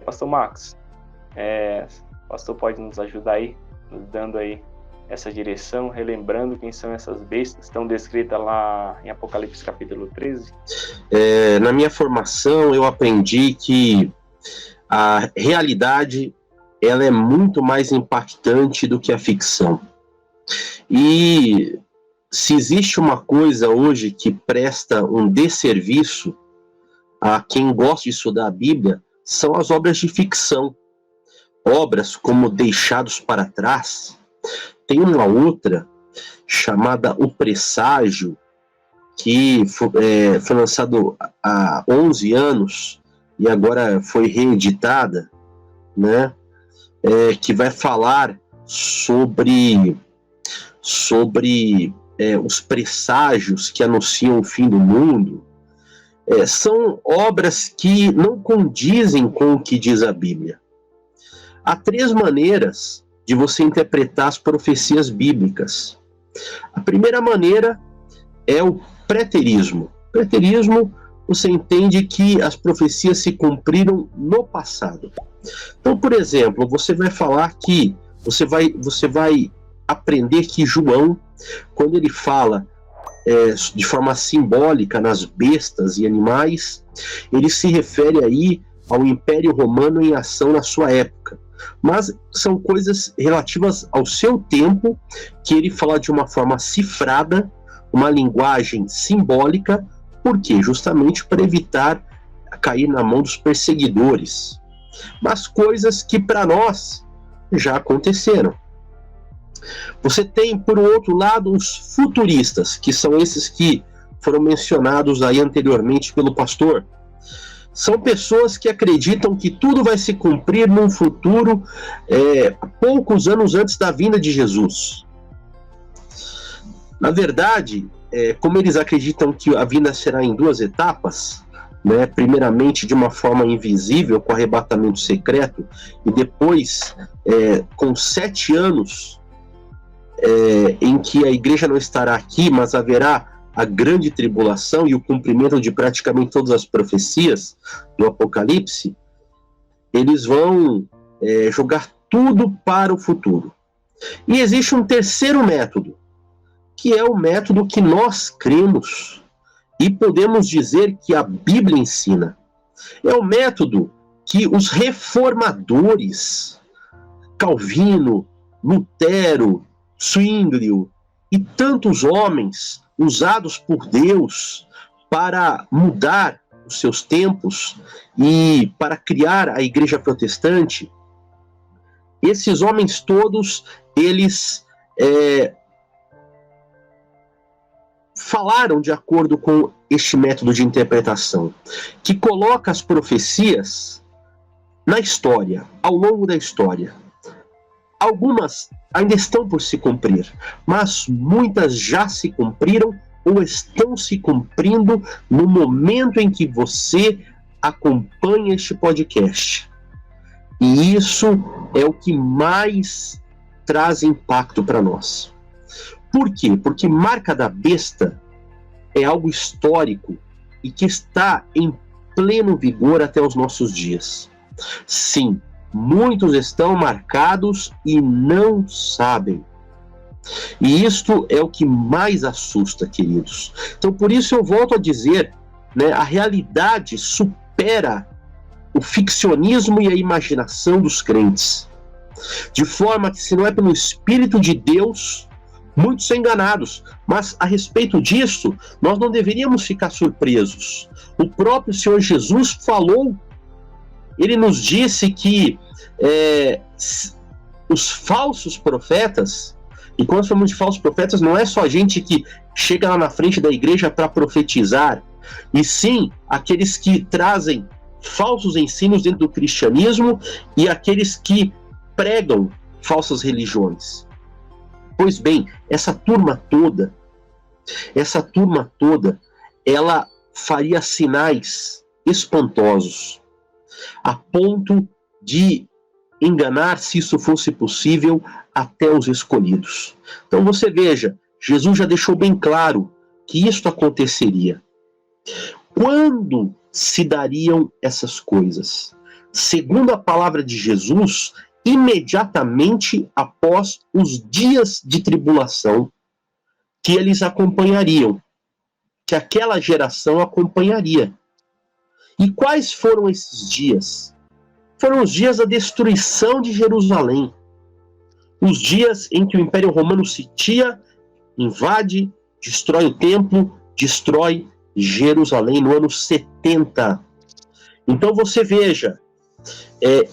Pastor Max, o pastor pode nos ajudar aí, nos dando aí essa direção, relembrando quem são essas bestas, estão descritas lá em Apocalipse capítulo 13? Na minha formação, eu aprendi que a realidade ela é muito mais impactante do que a ficção. E se existe uma coisa hoje que presta um desserviço a quem gosta de estudar a Bíblia, são as obras de ficção. Obras como Deixados para Trás. Tem uma outra chamada O Presságio, que foi lançado há 11 anos e agora foi reeditada, né? Que vai falar sobre os presságios que anunciam o fim do mundo. São obras que não condizem com o que diz a Bíblia. Há 3 maneiras de você interpretar as profecias bíblicas. A primeira maneira é o preterismo. Preterismo, você entende que as profecias se cumpriram no passado. Então, por exemplo, você vai falar que você vai aprender que João, quando ele fala de forma simbólica nas bestas e animais, ele se refere aí ao Império Romano em ação na sua época. Mas são coisas relativas ao seu tempo, que ele fala de uma forma cifrada, uma linguagem simbólica. Por quê? Justamente para evitar cair na mão dos perseguidores. Mas coisas que para nós já aconteceram. Você tem, por outro lado, os futuristas, que são esses que foram mencionados aí anteriormente pelo pastor. São pessoas que acreditam que tudo vai se cumprir num futuro poucos anos antes da vinda de Jesus. Na verdade, como eles acreditam que a vinda será em 2 etapas, né, primeiramente de uma forma invisível, com arrebatamento secreto, e depois com 7 anos em que a igreja não estará aqui, mas haverá a grande tribulação e o cumprimento de praticamente todas as profecias do Apocalipse, eles vão jogar tudo para o futuro. E existe um terceiro método, que é o método que nós cremos e podemos dizer que a Bíblia ensina. É o método que os reformadores, Calvino, Lutero, Zwinglio e tantos homens usados por Deus para mudar os seus tempos e para criar a igreja protestante, esses homens todos, eles falaram de acordo com este método de interpretação, que coloca as profecias na história, ao longo da história. Algumas ainda estão por se cumprir, mas muitas já se cumpriram ou estão se cumprindo no momento em que você acompanha este podcast. E isso é o que mais traz impacto para nós. Por quê? Porque Marca da Besta é algo histórico e que está em pleno vigor até os nossos dias. Sim, muitos estão marcados e não sabem. E isto é o que mais assusta, queridos. Então, por isso eu volto a dizer, né, a realidade supera o ficcionismo e a imaginação dos crentes. De forma que, se não é pelo Espírito de Deus, muitos são enganados. Mas, a respeito disso, nós não deveríamos ficar surpresos. O próprio Senhor Jesus falou, ele nos disse que os falsos profetas, e quando falamos de falsos profetas, não é só gente que chega lá na frente da igreja para profetizar, e sim aqueles que trazem falsos ensinos dentro do cristianismo e aqueles que pregam falsas religiões. Pois bem, essa turma toda, ela faria sinais espantosos, a ponto de enganar, se isso fosse possível, até os escolhidos. Então você veja, Jesus já deixou bem claro que isto aconteceria. Quando se dariam essas coisas? segundo a palavra de Jesus, imediatamente após os dias de tribulação que eles acompanhariam, que aquela geração acompanharia. E quais foram esses dias? Foram os dias da destruição de Jerusalém. Os dias em que o Império Romano sitia, invade, destrói o templo, destrói Jerusalém no ano 70. Então você veja,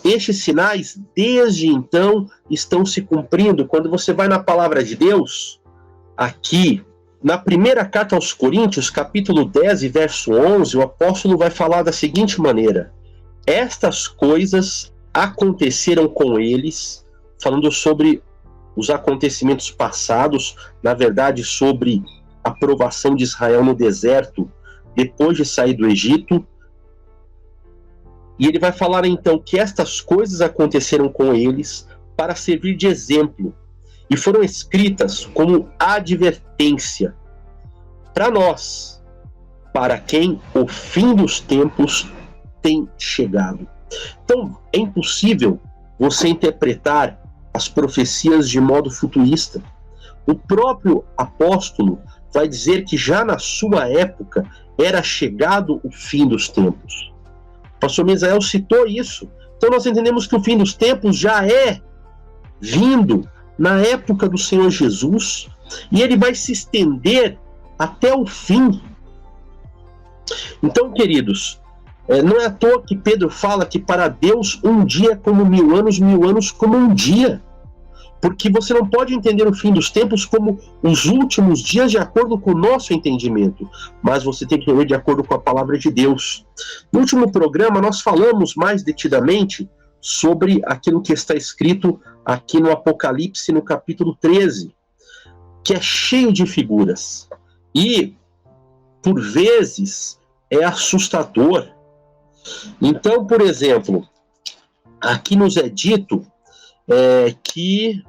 estes sinais, desde então, estão se cumprindo. Quando você vai na palavra de Deus, aqui, na primeira carta aos Coríntios, capítulo 10 e verso 11, o apóstolo vai falar da seguinte maneira: estas coisas aconteceram com eles, falando sobre os acontecimentos passados, na verdade sobre a provação de Israel no deserto, depois de sair do Egito. E ele vai falar então que estas coisas aconteceram com eles para servir de exemplo, e foram escritas como advertência para nós, para quem o fim dos tempos tem chegado. Então, é impossível você interpretar as profecias de modo futurista. O próprio apóstolo vai dizer que já na sua época era chegado o fim dos tempos. O pastor Misael citou isso. Então nós entendemos que o fim dos tempos já é vindo na época do Senhor Jesus, e ele vai se estender até o fim. Então, queridos, não é à toa que Pedro fala que para Deus um dia é como 1000 anos como um dia. Porque você não pode entender o fim dos tempos como os últimos dias de acordo com o nosso entendimento, mas você tem que ver de acordo com a palavra de Deus. No último programa nós falamos mais detidamente sobre aquilo que está escrito aqui no Apocalipse, no capítulo 13, que é cheio de figuras. E, por vezes, é assustador. Então, por exemplo, aqui nos é dito que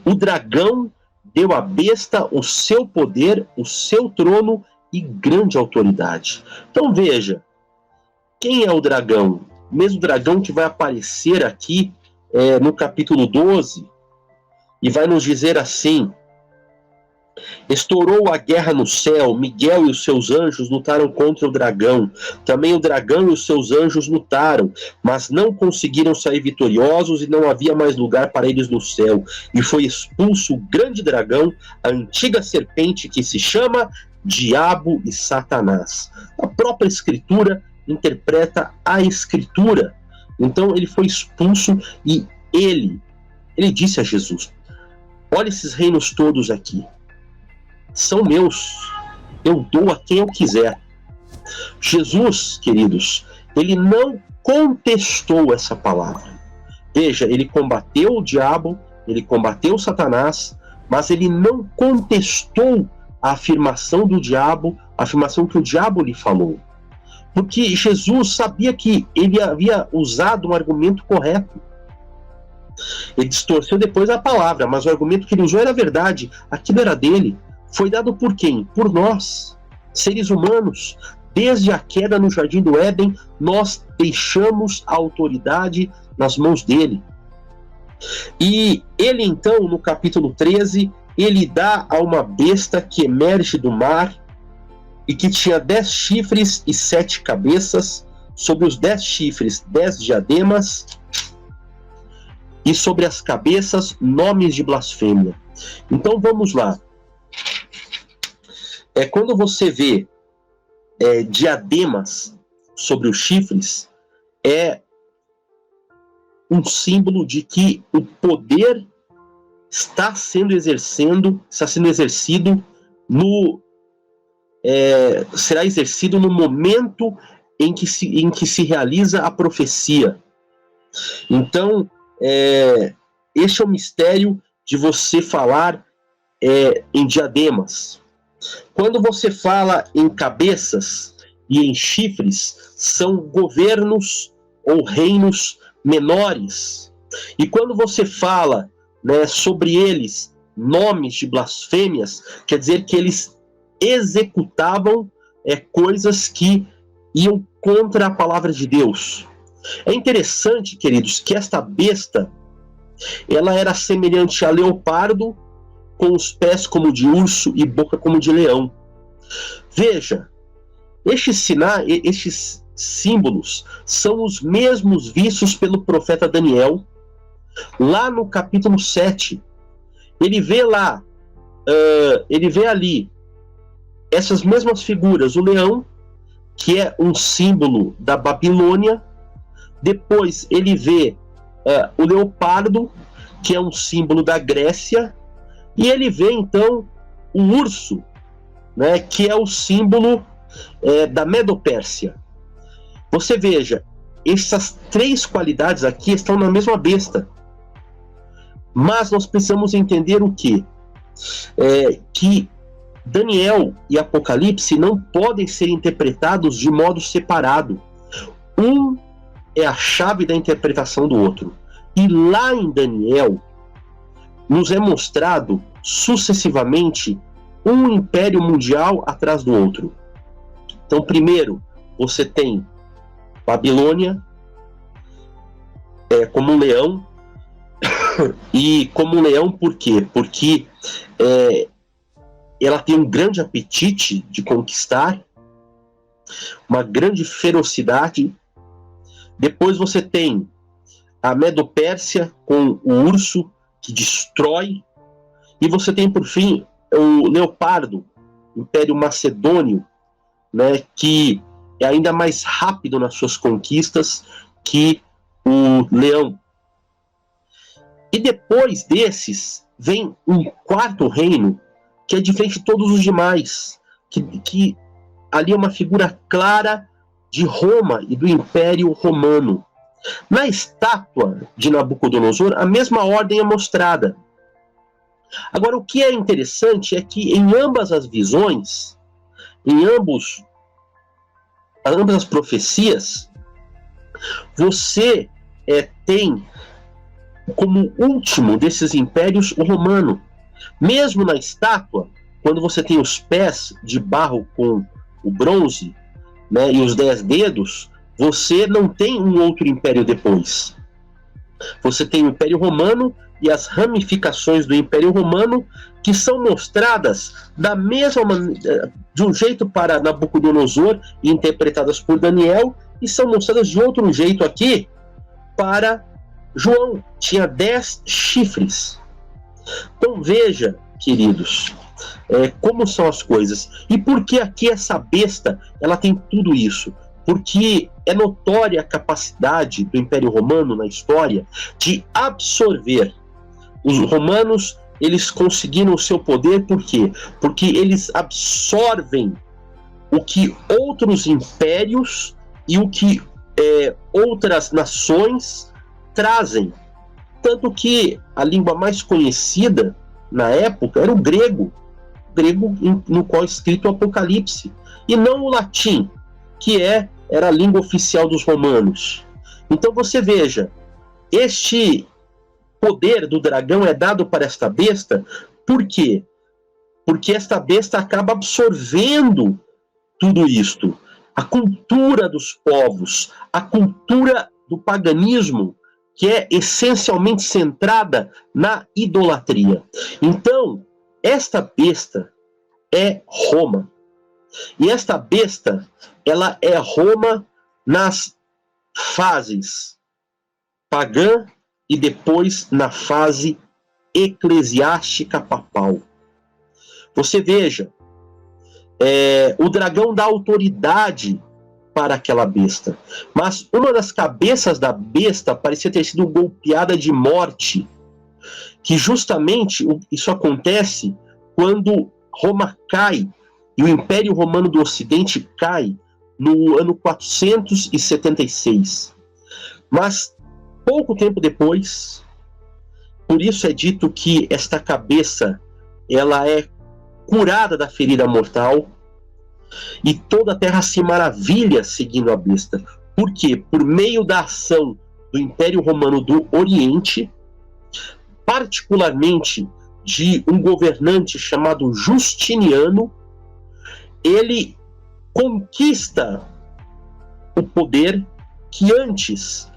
o dragão deu à besta o seu poder, o seu trono e grande autoridade. Então veja, quem é o dragão? O mesmo dragão que vai aparecer aqui no capítulo 12, e vai nos dizer assim: estourou a guerra no céu, Miguel e os seus anjos lutaram contra o dragão. Também o dragão e os seus anjos lutaram, mas não conseguiram sair vitoriosos, e não havia mais lugar para eles no céu. E foi expulso o grande dragão, a antiga serpente que se chama Diabo e Satanás. A própria Escritura interpreta a Escritura. Então ele foi expulso, e ele disse a Jesus: olha esses reinos todos aqui, são meus, eu dou a quem eu quiser. Jesus, queridos, ele não contestou essa palavra. Veja, ele combateu o diabo, ele combateu Satanás, mas ele não contestou a afirmação do diabo, a afirmação que o diabo lhe falou. Porque Jesus sabia que ele havia usado um argumento correto. Ele distorceu depois a palavra, mas o argumento que ele usou era verdade, aquilo era dele. Foi dado por quem? Por nós, seres humanos. Desde a queda no Jardim do Éden, nós deixamos a autoridade nas mãos dele. E ele então, no capítulo 13, ele dá a uma besta que emerge do mar e que tinha 10 chifres e 7 cabeças, sobre os 10 chifres 10 diademas, e sobre as cabeças nomes de blasfêmia. Então vamos lá. Quando você vê diademas sobre os chifres, é um símbolo de que o poder está sendo exercido será exercido no momento em que se realiza a profecia. Então, este é o mistério de você falar em diademas. Quando você fala em cabeças e em chifres, são governos ou reinos menores. E quando você fala, sobre eles nomes de blasfêmias, quer dizer que eles executavam coisas que iam contra a palavra de Deus. É interessante, queridos, que esta besta, ela era semelhante a leopardo, com os pés como de urso e boca como de leão. Veja, estes símbolos são os mesmos vistos pelo profeta Daniel, lá no capítulo 7. Ele vê ali essas mesmas figuras, o leão, que é um símbolo da Babilônia. Depois ele vê o leopardo, que é um símbolo da Grécia, e ele vê então o urso, né, que é o símbolo da Medopérsia. Você veja, essas três qualidades aqui estão na mesma besta. Mas nós precisamos entender o quê? Que Daniel e Apocalipse não podem ser interpretados de modo separado. Um é a chave da interpretação do outro. E lá em Daniel, nos é mostrado sucessivamente um império mundial atrás do outro. Então, primeiro, você tem Babilônia como um leão. E como um leão, por quê? Porque ela tem um grande apetite de conquistar, uma grande ferocidade. Depois você tem a Medopérsia com o urso, que destrói. E você tem, por fim, o leopardo, Império Macedônio, né, que é ainda mais rápido nas suas conquistas que o leão. E depois desses, vem um quarto reino, que é diferente de todos os demais, que ali é uma figura clara de Roma e do Império Romano. Na estátua de Nabucodonosor, a mesma ordem é mostrada. Agora, o que é interessante é que em ambas as visões, em ambas as profecias, você tem como último desses impérios o romano. Mesmo na estátua, quando você tem os pés de barro com o bronze, né, e os 10 dedos, você não tem um outro império depois. Você tem o Império Romano e as ramificações do Império Romano, que são mostradas da mesma maneira, de um jeito para Nabucodonosor e interpretadas por Daniel, e são mostradas de outro jeito aqui para João. Tinha 10 chifres. Então veja, queridos, como são as coisas. E por que aqui essa besta ela tem tudo isso? Porque é notória a capacidade do Império Romano na história de absorver. Os romanos, eles conseguiram o seu poder, por quê? Porque eles absorvem o que outros impérios e o que outras nações trazem. Tanto que a língua mais conhecida na época era o grego no qual é escrito o Apocalipse, e não o latim, que era a língua oficial dos romanos. Então você veja, este poder do dragão é dado para esta besta, por quê? Porque esta besta acaba absorvendo tudo isto. A cultura dos povos, a cultura do paganismo, que é essencialmente centrada na idolatria. Então, esta besta é Roma. E esta besta, ela é Roma nas fases pagã e depois na fase eclesiástica papal. Você veja, o dragão dá autoridade para aquela besta, mas uma das cabeças da besta parecia ter sido golpeada de morte, que justamente isso acontece quando Roma cai e o Império Romano do Ocidente cai no ano 476. Mas pouco tempo depois, por isso é dito que esta cabeça ela é curada da ferida mortal, e toda a terra se maravilha seguindo a besta. Por quê? Por meio da ação do Império Romano do Oriente, particularmente de um governante chamado Justiniano, ele conquista o poder que antes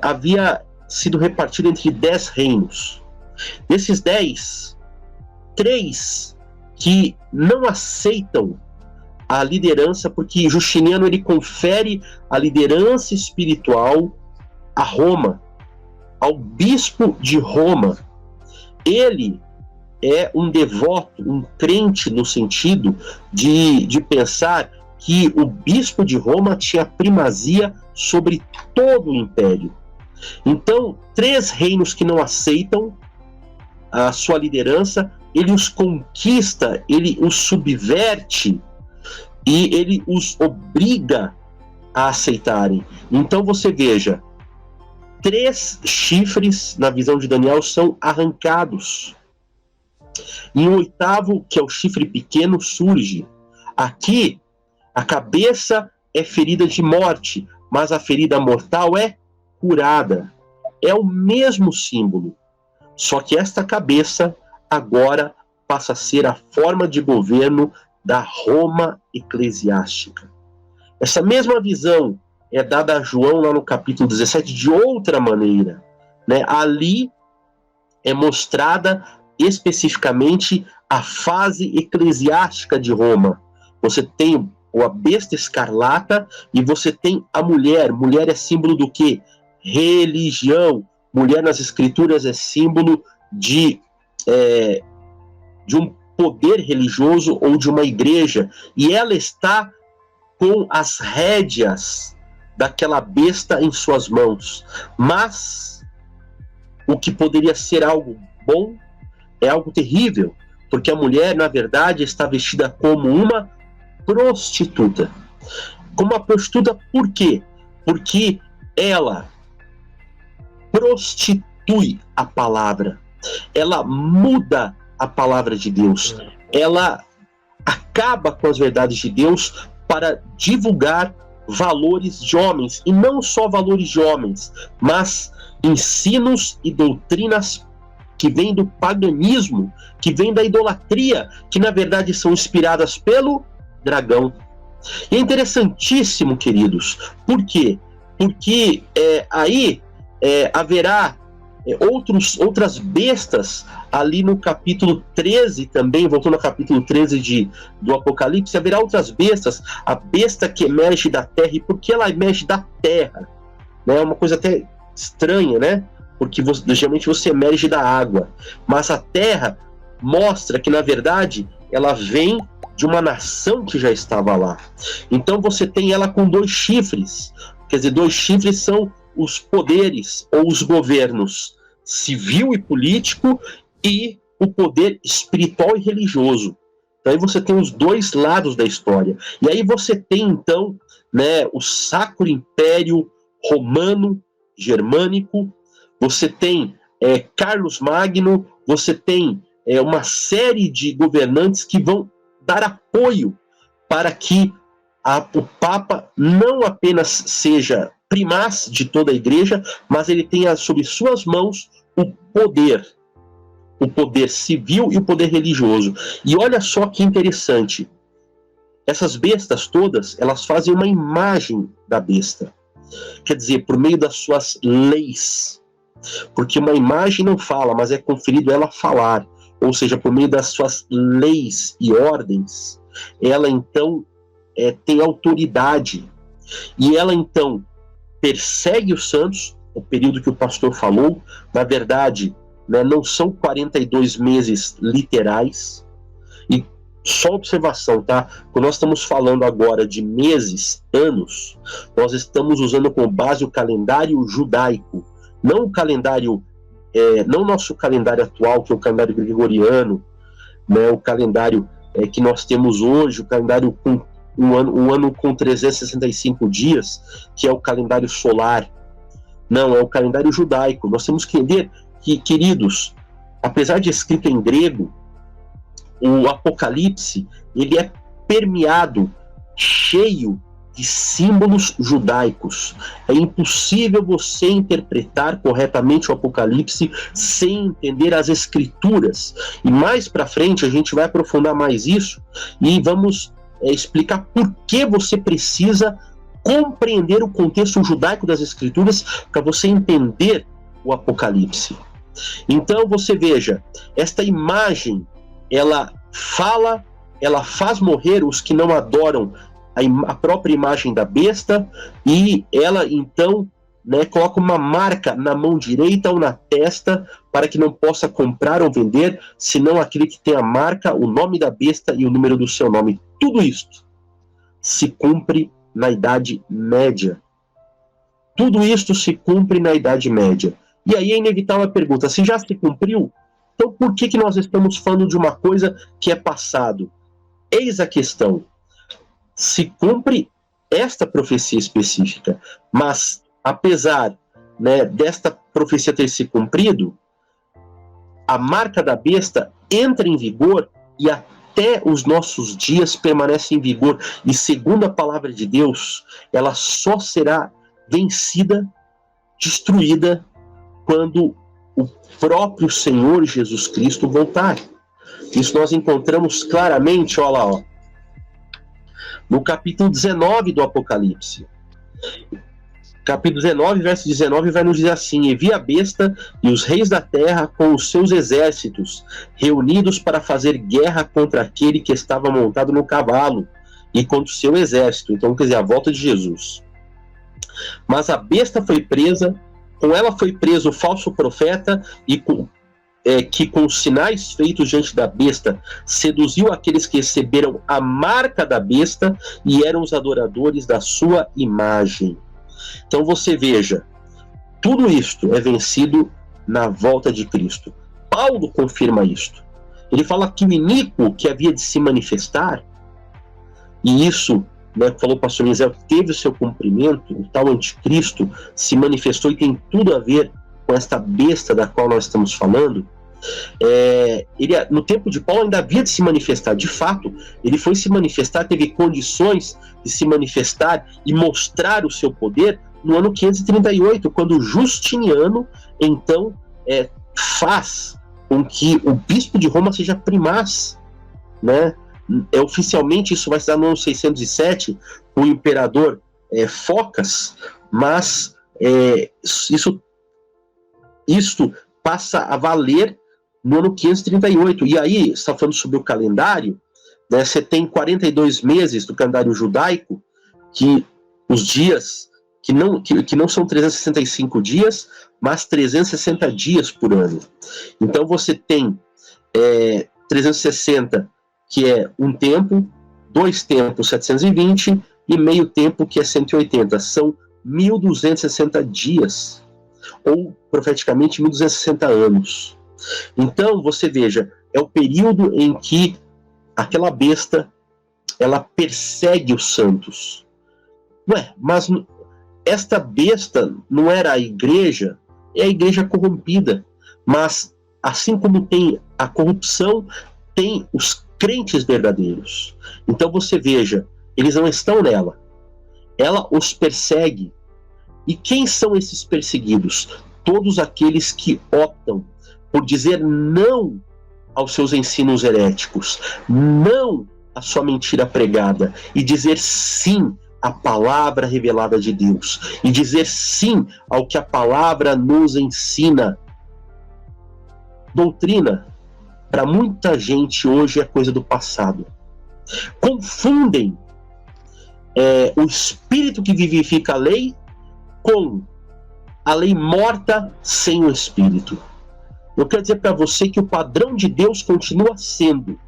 havia sido repartido entre 10 reinos. Desses 10, 3 que não aceitam a liderança, porque Justiniano ele confere a liderança espiritual a Roma, ao bispo de Roma. Ele é um devoto, um crente no sentido de pensar que o bispo de Roma tinha primazia sobre todo o império. Então, 3 reinos que não aceitam a sua liderança, ele os conquista, ele os subverte e ele os obriga a aceitarem. Então você veja, 3 chifres, na visão de Daniel, são arrancados. E o 8º, que é o chifre pequeno, surge. Aqui, a cabeça é ferida de morte, mas a ferida mortal é curada. É o mesmo símbolo. Só que esta cabeça agora passa a ser a forma de governo da Roma eclesiástica. Essa mesma visão é dada a João lá no capítulo 17 de outra maneira, né? Ali é mostrada especificamente a fase eclesiástica de Roma. Você tem a besta escarlata e você tem a mulher. Mulher é símbolo do quê? Religião. Mulher nas escrituras é símbolo de um poder religioso ou de uma igreja. E ela está com as rédeas daquela besta em suas mãos. Mas o que poderia ser algo bom é algo terrível, porque a mulher, na verdade, está vestida como uma prostituta. Como uma prostituta, por quê? Porque ela prostitui a palavra, ela muda a palavra de Deus, ela acaba com as verdades de Deus para divulgar valores de homens, e não só valores de homens, mas ensinos e doutrinas que vêm do paganismo, que vêm da idolatria, que na verdade são inspiradas pelo dragão. E é interessantíssimo, queridos, por quê? Porque aí haverá outras bestas ali no capítulo 13 também, voltando ao capítulo 13 do Apocalipse, haverá outras bestas, a besta que emerge da terra. E por que ela emerge da terra? É uma coisa até estranha, né? Porque geralmente você emerge da água, mas a terra mostra que, na verdade, ela vem de uma nação que já estava lá. Então você tem ela com 2 chifres, quer dizer, 2 chifres são os poderes ou os governos civil e político e o poder espiritual e religioso. Então aí você tem os 2 lados da história. E aí você tem então, né, o Sacro Império Romano Germânico, você tem Carlos Magno, você tem uma série de governantes que vão dar apoio para que o Papa não apenas seja primaz de toda a igreja, mas ele tenha sob suas mãos o poder civil e o poder religioso. E olha só que interessante, essas bestas todas, elas fazem uma imagem da besta, quer dizer, por meio das suas leis, porque uma imagem não fala, mas é conferido ela falar, ou seja, por meio das suas leis e ordens, ela então tem autoridade, e ela então persegue os santos, o período que o pastor falou, na verdade, né, não são 42 meses literais, e só observação, tá? Quando nós estamos falando agora de meses, anos, nós estamos usando como base o calendário judaico, não o calendário, não o nosso calendário atual, que é o calendário gregoriano, né, o calendário que nós temos hoje, o calendário com um ano com 365 dias, que é o calendário solar. Não, é o calendário judaico. Nós temos que entender que, queridos, apesar de escrito em grego, o Apocalipse, ele é permeado, cheio de símbolos judaicos. É impossível você interpretar corretamente o Apocalipse sem entender as Escrituras. E mais para frente a gente vai aprofundar mais isso e vamos explicar por que você precisa compreender o contexto judaico das Escrituras para você entender o Apocalipse. Então você veja, esta imagem, ela faz morrer os que não adoram a própria imagem da besta, e ela então, né, coloca uma marca na mão direita ou na testa para que não possa comprar ou vender, senão aquele que tem a marca, o nome da besta e o número do seu nome. Tudo isto se cumpre na Idade Média. Tudo isto se cumpre na Idade Média. E aí é inevitável a pergunta, se já se cumpriu, então por que nós estamos falando de uma coisa que é passado? Eis a questão. Se cumpre esta profecia específica, mas apesar, né, desta profecia ter se cumprido, a marca da besta entra em vigor e até os nossos dias permanece em vigor. E segundo a palavra de Deus, ela só será vencida, destruída, quando o próprio Senhor Jesus Cristo voltar. Isso nós encontramos claramente, olha lá, ó, no capítulo 19 do Apocalipse. Capítulo 19, verso 19, vai nos dizer assim: e vi a besta e os reis da terra com os seus exércitos, reunidos para fazer guerra contra aquele que estava montado no cavalo, e contra o seu exército. Então, quer dizer, a volta de Jesus. Mas a besta foi presa, com ela foi preso o falso profeta, e que com os sinais feitos diante da besta, seduziu aqueles que receberam a marca da besta e eram os adoradores da sua imagem. Então você veja, tudo isto é vencido na volta de Cristo. Paulo confirma isto. Ele fala que o iníquo que havia de se manifestar, e isso, né, falou o pastor Eliseu, teve o seu cumprimento, o tal anticristo se manifestou e tem tudo a ver com esta besta da qual nós estamos falando. Ele, no tempo de Paulo, ainda havia de se manifestar. De fato, ele foi se manifestar, teve condições de se manifestar e mostrar o seu poder no ano 538, quando Justiniano então faz com que o bispo de Roma seja primaz, né? Oficialmente isso vai se dar no ano 607 com o imperador Focas, mas isto passa a valer no ano 538. E aí, você está falando sobre o calendário, né, você tem 42 meses do calendário judaico, que os dias, que não são 365 dias, mas 360 dias por ano. Então você tem 360, que é um tempo, 2 tempos, 720, e meio tempo, que é 180. São 1.260 dias, ou profeticamente 1.260 anos. Então você veja, é o período em que aquela besta ela persegue os santos. Ué, mas esta besta não era a igreja? É a igreja corrompida. Mas assim como tem a corrupção, tem os crentes verdadeiros. Então você veja, eles não estão nela. Ela os persegue. E quem são esses perseguidos? Todos aqueles que optam por dizer não aos seus ensinos heréticos, não à sua mentira pregada, e dizer sim à palavra revelada de Deus, e dizer sim ao que a palavra nos ensina. Doutrina, para muita gente hoje, é coisa do passado. Confundem o espírito que vivifica a lei com a lei morta sem o espírito. Eu quero dizer para você que o padrão de Deus continua sendo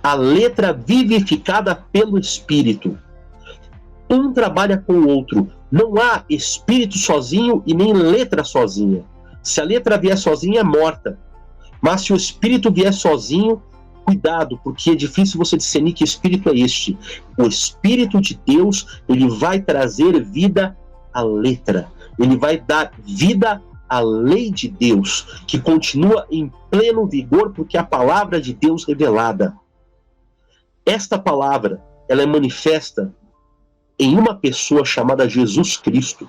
a letra vivificada pelo espírito. Um trabalha com o outro. Não há espírito sozinho e nem letra sozinha. Se a letra vier sozinha, é morta. Mas se o espírito vier sozinho, cuidado, porque é difícil você discernir que espírito é este. O Espírito de Deus, ele vai trazer vida à letra. Ele vai dar vida à lei de Deus, que continua em pleno vigor, porque é a palavra de Deus revelada. Esta palavra, ela é manifesta em uma pessoa chamada Jesus Cristo.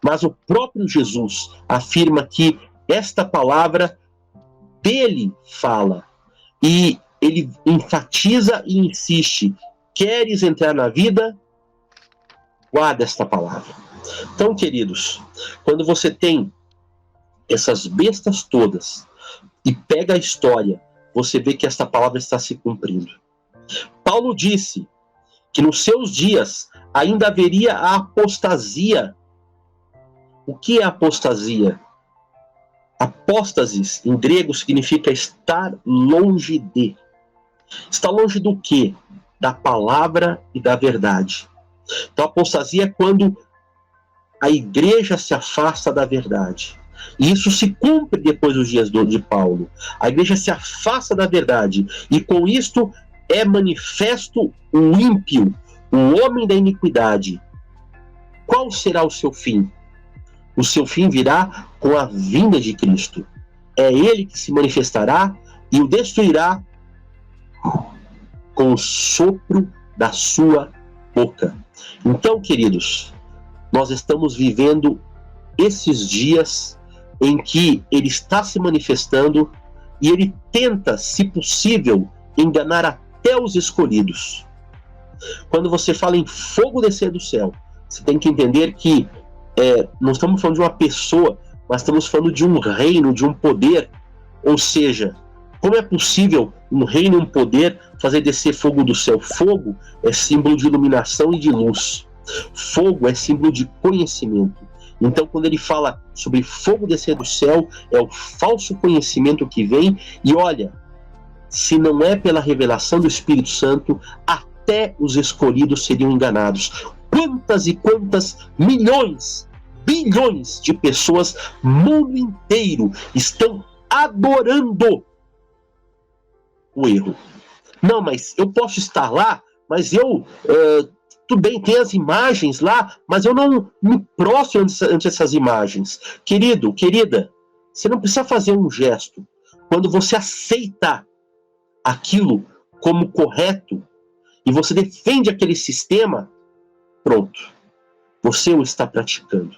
Mas o próprio Jesus afirma que esta palavra dele fala. E ele enfatiza e insiste: queres entrar na vida? guarda esta palavra. Então, queridos, quando você tem essas bestas todas e pega a história, você vê que esta palavra está se cumprindo. Paulo disse que nos seus dias ainda haveria a apostasia. O que é apostasia? Apóstasis, em grego, significa estar longe de. Estar longe do quê? Da palavra e da verdade. Então, apostasia é quando a igreja se afasta da verdade. E isso se cumpre depois dos dias de Paulo. A igreja se afasta da verdade. E com isto é manifesto o ímpio, o homem da iniquidade. Qual será o seu fim? O seu fim virá com a vinda de Cristo. É ele que se manifestará e o destruirá com o sopro da sua boca. Então, queridos, nós estamos vivendo esses dias em que ele está se manifestando e ele tenta, se possível, enganar até os escolhidos. Quando você fala em fogo descer do céu, você tem que entender que não estamos falando de uma pessoa, mas estamos falando de um reino, de um poder. Ou seja, como é possível um reino e um poder fazer descer fogo do céu? Fogo é símbolo de iluminação e de luz. Fogo é símbolo de conhecimento. Então, quando ele fala sobre fogo descer do céu, é o falso conhecimento que vem. E olha, se não é pela revelação do Espírito Santo, até os escolhidos seriam enganados. Quantas e quantas milhões, bilhões de pessoas, mundo inteiro, estão adorando o erro. Não, mas eu posso estar lá, mas tudo bem, tem as imagens lá, mas eu não me prostro ante essas imagens. Querido, querida, você não precisa fazer um gesto. Quando você aceita aquilo como correto e você defende aquele sistema, pronto, você o está praticando.